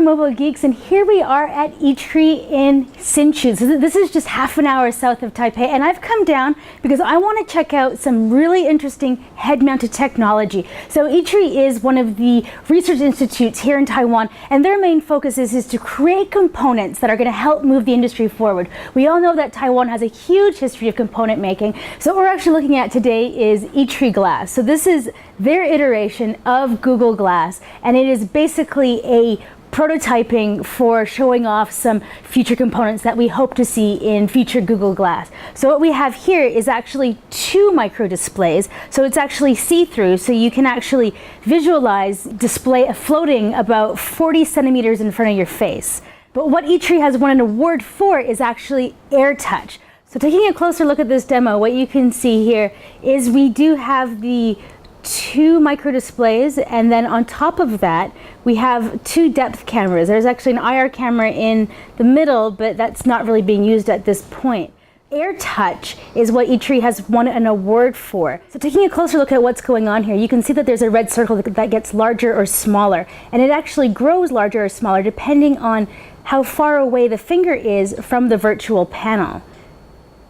Mobile Geeks, and here we are at Eatree in Hsinchu. So this is just half an hour south of Taipei, and I've come down because I want to check out some really interesting head-mounted technology. So Eatree is one of the research institutes here in Taiwan, and their main focus is to create components that are going to help move the industry forward. We all know that Taiwan has a huge history of component making, so what we're actually looking at today is Eatree Glass. So this is their iteration of Google Glass, and it is basically a prototyping for showing off some future components that we hope to see in future Google Glass. So what we have here is actually two micro displays. So it's actually see-through, so you can actually visualize display floating about 40 centimeters in front of your face. But what Eatree has won an award for is actually AirTouch. So taking a closer look at this demo, what you can see here is we do have the two micro displays, and then on top of that we have two depth cameras. There's actually an IR camera in the middle, but that's not really being used at this point. AirTouch is what Eatree has won an award for. So taking a closer look at what's going on here, you can see that there's a red circle that gets larger or smaller, and it actually grows larger or smaller depending on how far away the finger is from the virtual panel.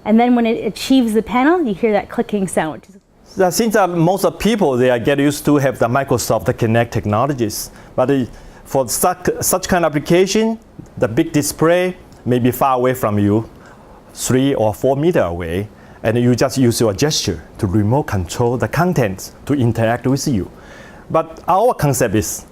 And then when it achieves the panel, you hear that clicking sound. Since most of people they get used to have the Microsoft Kinect technologies, but for such kind of application, the big display may be far away from you, 3 or 4 meters away, and you just use your gesture to remote control the contents to interact with you. But our concept is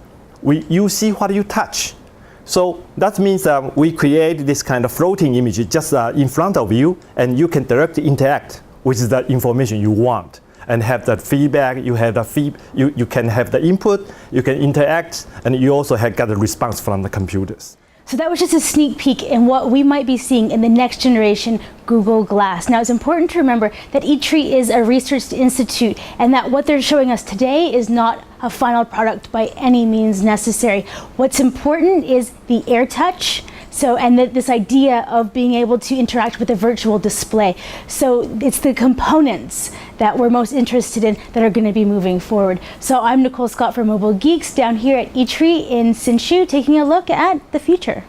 you see what you touch. So that means we create this kind of floating image just in front of you, and you can directly interact with the information you want and have that feedback. You have the you can have the input, you can interact, and you also have got a response from the computers. So that was just a sneak peek in what we might be seeing in the next generation Google Glass. Now it's important to remember that Eatree is a research institute, and that what they're showing us today is not a final product by any means necessary. What's important is the AirTouch. And this idea of being able to interact with a virtual display. So it's the components that we're most interested in that are going to be moving forward. So I'm Nicole Scott from Mobile Geeks down here at Eatree in Hsinchu, taking a look at the future.